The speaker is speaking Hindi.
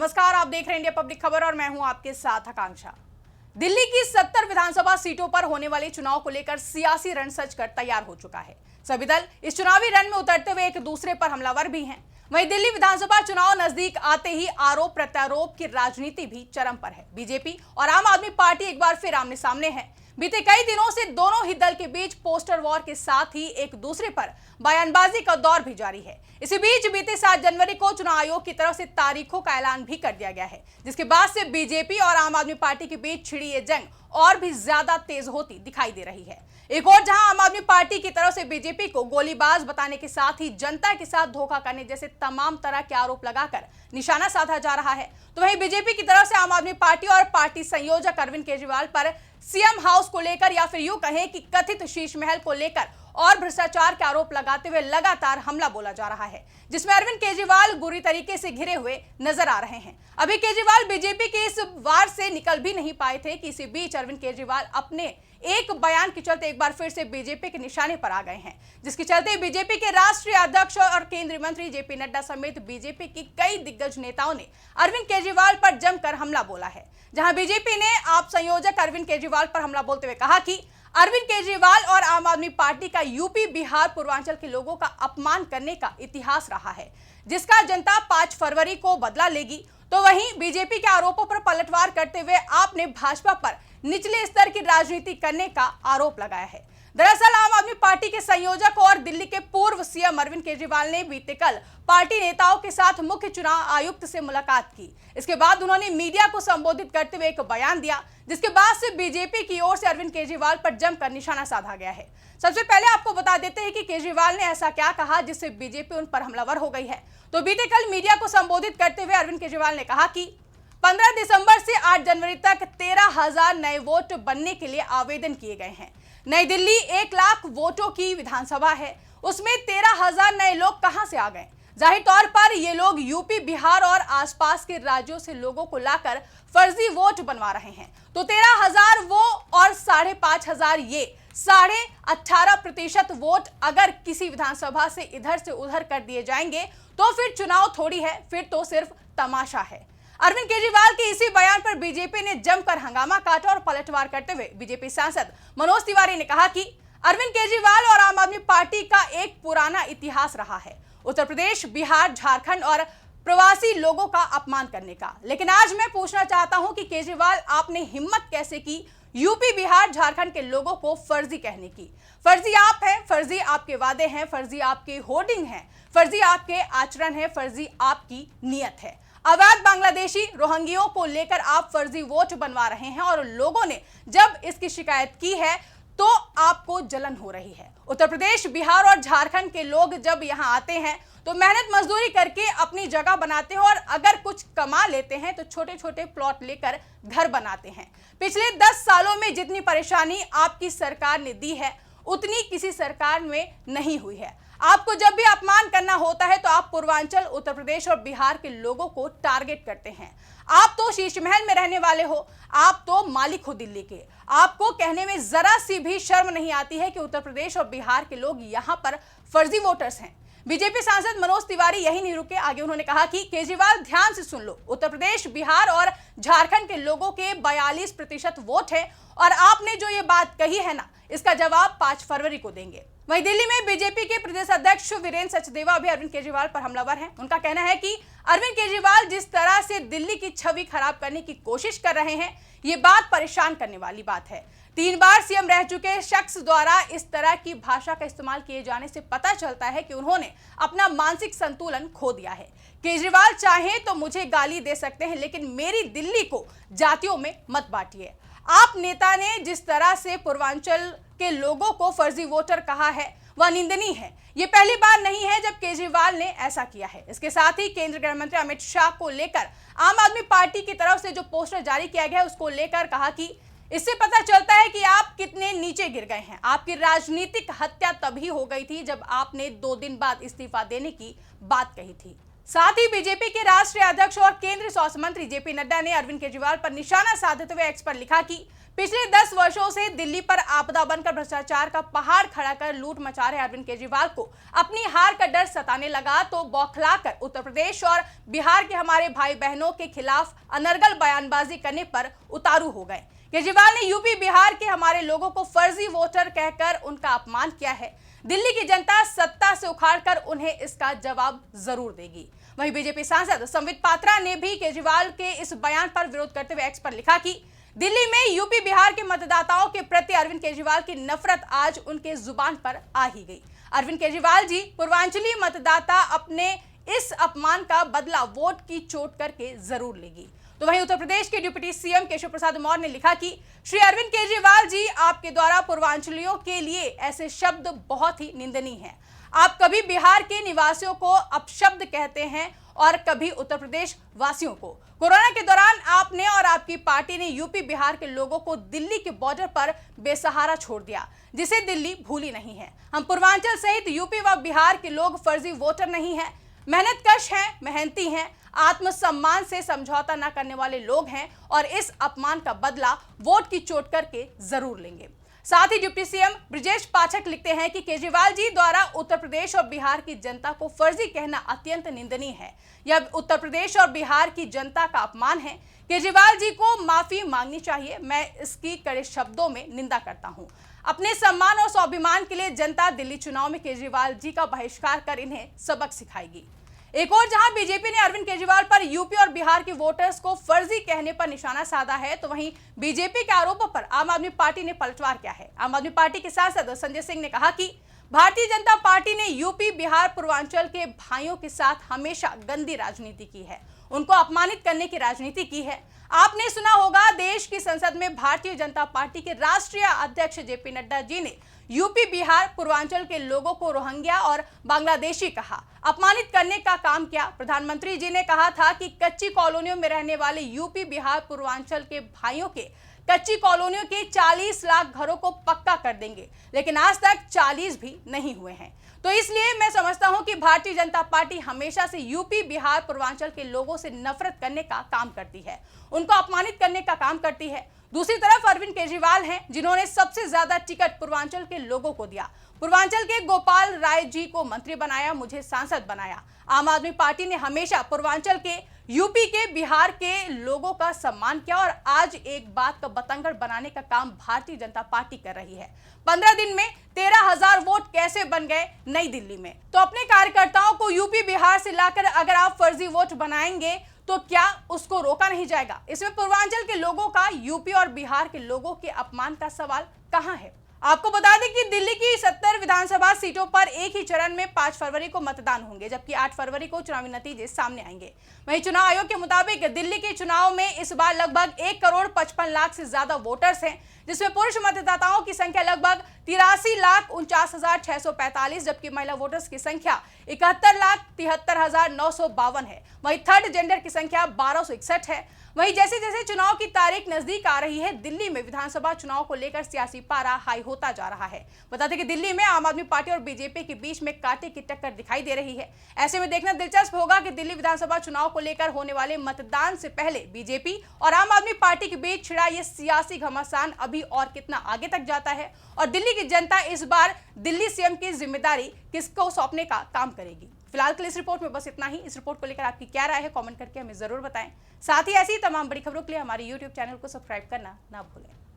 नमस्कार, आप देख रहे हैं इंडिया पब्लिक खबर और मैं हूं आपके साथ आकांक्षा। दिल्ली की 70 विधानसभा सीटों पर होने वाले चुनाव को लेकर सियासी रण सज कर तैयार हो चुका है। सभी दल इस चुनावी रण में उतरते हुए एक दूसरे पर हमलावर भी हैं। वहीं दिल्ली विधानसभा चुनाव नजदीक आते ही आरोप प्रत्यारोप की राजनीति भी चरम पर है। बीजेपी और आम आदमी पार्टी एक बार फिर आमने सामने है। बीते कई दिनों से दोनों ही दल के बीच पोस्टर वॉर के साथ ही एक दूसरे पर बयानबाजी का दौर भी जारी है। इसी बीच बीते 7 जनवरी को चुनाव आयोग की तरफ से तारीखों का ऐलान भी कर दिया गया है, जिसके बाद से बीजेपी और आम आदमी पार्टी के बीच छिड़ी ये जंग और भी ज्यादा तेज होती दिखाई दे रही है। एक और जहां आम आदमी पार्टी की तरफ से बीजेपी को गोलीबाज बताने के साथ ही जनता के साथ धोखा करने जैसे तमाम तरह के आरोप लगाकर निशाना साधा जा रहा है, तो वहीं बीजेपी की तरफ से आम आदमी पार्टी और पार्टी संयोजक अरविंद केजरीवाल पर सीएम हाउस को लेकर या फिर यूं कहें कि कथित शीश महल को लेकर और भ्रष्टाचार के आरोप लगाते हुए लगातार हमला बोला जा रहा है, जिसमें अरविंद केजरीवाल बुरी तरीके से घिरे हुए नजर आ रहे हैं। अभी केजरीवाल बीजेपी के इस वार से निकल भी नहीं पाए थे कि इसी बीच अरविंद केजरीवाल अपने एक बयान के चलते एक बार फिर से बीजेपी के निशाने पर आ गए हैं, जिसके चलते बीजेपी के राष्ट्रीय अध्यक्ष और केंद्रीय मंत्री जेपी नड्डा समेत बीजेपी की कई दिग्गज नेताओं ने अरविंद केजरीवाल पर जमकर हमला बोला है। जहां बीजेपी ने आप संयोजक अरविंद केजरीवाल पर हमला बोलते हुए कहा कि अरविंद केजरीवाल और आम आदमी पार्टी का यूपी, बिहार, पूर्वांचल के लोगों का अपमान करने का इतिहास रहा है, जिसका जनता 5 फरवरी को बदला लेगी। तो वहीं बीजेपी के आरोपों पर पलटवार करते हुए आपने भाजपा पर निचले स्तर की राजनीति करने का आरोप लगाया है। दरअसल आम आदमी पार्टी के संयोजक और दिल्ली के पूर्व सीएम अरविंद केजरीवाल ने बीते कल पार्टी नेताओं के साथ मुख्य चुनाव आयुक्त से मुलाकात की। इसके बाद उन्होंने मीडिया को संबोधित करते हुए एक बयान दिया, जिसके बाद से बीजेपी की ओर से अरविंद केजरीवाल पर जमकर निशाना साधा गया है। सबसे पहले आपको बता देते हैं कि केजरीवाल ने ऐसा क्या कहा जिससे बीजेपी उन पर हमलावर हो गई है। तो बीते कल मीडिया को संबोधित करते हुए अरविंद केजरीवाल ने कहा कि 15 दिसंबर से 8 जनवरी तक 13,000 नए वोट बनने के लिए आवेदन किए गए हैं। नई दिल्ली 1 लाख वोटों की विधानसभा है, उसमें 13,000 नए लोग कहां से आ गए? जाहिर तौर पर ये लोग यूपी, बिहार और आसपास के राज्यों से लोगों को लाकर फर्जी वोट बनवा रहे हैं। तो 13,000 वो और 5,500 ये 18.5% वोट अगर किसी विधानसभा से इधर से उधर कर दिए जाएंगे तो फिर चुनाव थोड़ी है, फिर तो सिर्फ तमाशा है। अरविंद केजरीवाल के इसी बयान पर बीजेपी ने जमकर हंगामा काटा और पलटवार करते हुए बीजेपी सांसद मनोज तिवारी ने कहा कि अरविंद केजरीवाल और आम आदमी पार्टी का एक पुराना इतिहास रहा है, उत्तर प्रदेश, बिहार, झारखंड और प्रवासी लोगों का अपमान करने का। लेकिन आज मैं पूछना चाहता हूं कि केजरीवाल, आपने हिम्मत कैसे की यूपी, बिहार, झारखंड के लोगों को फर्जी कहने की? फर्जी आप हैं, फर्जी आपके वादे हैं, फर्जी आपके होर्डिंग हैं, फर्जी आपके आचरण है, फर्जी आपकी नीयत है। अवैध बांग्लादेशी रोहिंग्यों को लेकर आप फर्जी वोट बनवा रहे हैं और लोगों ने जब इसकी शिकायत की है तो आपको जलन हो रही है। उत्तर प्रदेश, बिहार और झारखंड के लोग जब यहां आते हैं तो मेहनत मजदूरी करके अपनी जगह बनाते हैं और अगर कुछ कमा लेते हैं तो छोटे छोटे प्लॉट लेकर घर बनाते हैं। पिछले 10 सालों में जितनी परेशानी आपकी सरकार ने दी है उतनी किसी सरकार में नहीं हुई है। आपको जब भी अपमान करना होता है तो आप पूर्वांचल, उत्तर प्रदेश और बिहार के लोगों को टारगेट करते हैं। आप तो शीश महल में रहने वाले हो, आप तो मालिक हो दिल्ली के। आपको कहने में जरा सी भी शर्म नहीं आती है कि उत्तर प्रदेश और बिहार के लोग यहां पर फर्जी वोटर्स हैं। बीजेपी सांसद मनोज तिवारी यही नहीं रुके, आगे उन्होंने कहा कि केजरीवाल, ध्यान से सुन लो, उत्तर प्रदेश, बिहार और झारखंड के लोगों के 42% वोट है और आपने जो ये बात कही है ना, इसका जवाब 5 फरवरी को देंगे। वहीं दिल्ली में बीजेपी के प्रदेश अध्यक्ष वीरेंद्र सचदेवा भी अरविंद केजरीवाल पर हमलावर हैं। उनका कहना है कि अरविंद केजरीवाल जिस तरह से दिल्ली की छवि खराब करने की कोशिश कर रहे हैं, ये बात परेशान करने वाली बात है। 3 बार सीएम रह चुके शख्स द्वारा इस तरह की भाषा का इस्तेमाल किए जाने से पता चलता है कि उन्होंने अपना मानसिक संतुलन खो दिया है। केजरीवाल चाहें तो मुझे गाली दे सकते हैं, लेकिन मेरी दिल्ली को जातियों में मत बांटिए। आप नेता ने जिस तरह से पूर्वांचल के लोगों को फर्जी वोटर कहा है वह निंदनीय है। यह पहली बार नहीं है जब केजरीवाल ने ऐसा किया है। इसके साथ ही केंद्रीय गृह मंत्री अमित शाह को लेकर आम आदमी पार्टी की तरफ से जो पोस्टर जारी किया गया है उसको लेकर कहा कि इससे पता चलता है कि आप कितने नीचे गिर गए हैं। आपकी राजनीतिक हत्या तभी हो गई थी जब आपने 2 दिन बाद इस्तीफा देने की बात कही थी। साथ ही बीजेपी के राष्ट्रीय अध्यक्ष और केंद्रीय स्वास्थ्य मंत्री जेपी नड्डा ने अरविंद केजरीवाल पर निशाना साधते हुए एक्स पर लिखा कि पिछले 10 वर्षों से दिल्ली पर आपदा बनकर भ्रष्टाचार का पहाड़ खड़ा कर लूट मचा रहे अरविंद केजरीवाल को अपनी हार का डर सताने लगा तो बौखलाकर उत्तर प्रदेश और बिहार के हमारे भाई बहनों के खिलाफ अनर्गल बयानबाजी करने पर उतारू हो गए। केजरीवाल ने यूपी बिहार के हमारे लोगों को फर्जी वोटर कहकर उनका अपमान किया है। दिल्ली की जनता सत्ता से उखाड़कर उन्हें इसका जवाब जरूर देगी। वहीं बीजेपी सांसद संबित पात्रा ने भी केजरीवाल के इस बयान पर विरोध करते हुए एक्स पर लिखा कि दिल्ली में यूपी बिहार के मतदाताओं के प्रति अरविंद केजरीवाल की नफरत आज उनके जुबान पर आ ही गई। अरविंद केजरीवाल जी, पूर्वांचली मतदाता अपने इस अपमान का बदला वोट की चोट करके जरूर लेगी। तो वहीं उत्तर प्रदेश के डिप्टी सीएम केशव प्रसाद मौर्य ने लिखा कि श्री अरविंद केजरीवाल जी, आपके द्वारा पूर्वांचलियों के लिए ऐसे शब्द बहुत ही निंदनीय हैं। आप कभी बिहार के निवासियों को अपशब्द कहते हैं और कभी उत्तर प्रदेश वासियों को। कोरोना के दौरान आपने और आपकी पार्टी ने यूपी बिहार के लोगों को दिल्ली के बॉर्डर पर बेसहारा छोड़ दिया, जिसे दिल्ली भूली नहीं है। हम पूर्वांचल सहित यूपी व बिहार के लोग फर्जी वोटर नहीं हैं, मेहनतकश हैं, मेहनती हैं, आत्मसम्मान से समझौता न करने वाले लोग हैं और इस अपमान का बदला वोट की चोट करके जरूर लेंगे। साथ ही डिप्टी सीएम ब्रिजेश पाठक लिखते हैं कि केजरीवाल जी द्वारा उत्तर प्रदेश और बिहार की जनता को फर्जी कहना अत्यंत निंदनीय है। यह उत्तर प्रदेश और बिहार की जनता का अपमान है। केजरीवाल जी को माफी मांगनी चाहिए। मैं इसकी कड़े शब्दों में निंदा करता हूं। अपने सम्मान और स्वाभिमान के लिए जनता दिल्ली चुनाव में केजरीवाल जी का बहिष्कार कर इन्हें सबक सिखाएगी। एक और जहां बीजेपी ने अरविंद केजरीवाल पर यूपी और बिहार के वोटर्स को फर्जी कहने पर निशाना साधा है, तो वहीं बीजेपी के आरोपों पर आम आदमी पार्टी ने पलटवार किया है। आम आदमी पार्टी के सांसद संजय सिंह ने कहा कि भारतीय जनता पार्टी ने यूपी बिहार पूर्वांचल के भाइयों के साथ हमेशा गंदी राजनीति की है, उनको अपमानित करने की राजनीति की है। आपने सुना होगा, देश की संसद में भारतीय जनता पार्टी के राष्ट्रीय अध्यक्ष जेपी नड्डा जी ने यूपी बिहार पूर्वांचल के लोगों को रोहिंग्या और बांग्लादेशी कहा, अपमानित करने का काम किया। प्रधानमंत्री जी ने कहा था कि कच्ची कॉलोनियों में रहने वाले यूपी बिहार पूर्वांचल के भाइयों के कच्ची कॉलोनियों के 40 लाख घरों को पक्का कर देंगे, लेकिन आज तक 40 भी नहीं हुए हैं। तो इसलिए मैं समझता हूं कि भारतीय जनता पार्टी हमेशा से यूपी बिहार पूर्वांचल के लोगों से नफरत करने का काम करती है, उनको अपमानित करने का काम करती है। दूसरी तरफ अरविंद केजरीवाल हैं, जिन्होंने सबसे ज्यादा टिकट पूर्वांचल के लोगों को दिया। पूर्वांचल के गोपाल राय जी को मंत्री बनाया, मुझे सांसद बनाया। आम आदमी पार्टी ने हमेशा पूर्वांचल के, यूपी के, बिहार के लोगों का सम्मान किया और आज एक बात का बतंगड़ बनाने का काम भारतीय जनता पार्टी कर रही है। 15 दिन में 13,000 वोट कैसे बन गए नई दिल्ली में? तो अपने कार्यकर्ताओं को यूपी बिहार से लाकर अगर आप फर्जी वोट बनाएंगे तो क्या उसको रोका नहीं जाएगा? इसमें पूर्वांचल के लोगों का यूपी और बिहार के लोगों के अपमान का सवाल कहां है? आपको बता दें कि दिल्ली की 70 विधानसभा सीटों पर एक ही चरण में 5 फरवरी को मतदान होंगे, जबकि 8 फरवरी को चुनावी नतीजे सामने आएंगे। वहीं चुनाव आयोग के मुताबिक दिल्ली के चुनाव में इस बार लगभग 1,55,00,000 से ज्यादा वोटर्स हैं, जिसमें पुरुष मतदाताओं की संख्या लगभग 83,49,645, जबकि महिला वोटर्स की संख्या 71,73,952 है। वहीं थर्ड जेंडर की संख्या 1,261 है। वहीं जैसे जैसे चुनाव की तारीख नजदीक आ रही है, दिल्ली में विधानसभा चुनाव को लेकर सियासी पारा हाई होता जा रहा है। बता दें कि दिल्ली में आम आदमी पार्टी और बीजेपी के बीच में कांटे की टक्कर दिखाई दे रही है। ऐसे में देखना दिलचस्प होगा कि दिल्ली विधानसभा चुनाव को लेकर होने वाले मतदान से पहले बीजेपी और आम आदमी पार्टी के बीच छिड़ा ये सियासी घमासान अभी और कितना आगे तक जाता है और दिल्ली की जनता इस बार दिल्ली सीएम की जिम्मेदारी किसको सौंपने का काम करेगी। फिलहाल के लिए इस रिपोर्ट में बस इतना ही। इस रिपोर्ट को लेकर आपकी क्या राय है, कमेंट करके हमें जरूर बताएं। साथ ही ऐसी तमाम बड़ी खबरों के लिए हमारे YouTube चैनल को सब्सक्राइब करना ना भूलें।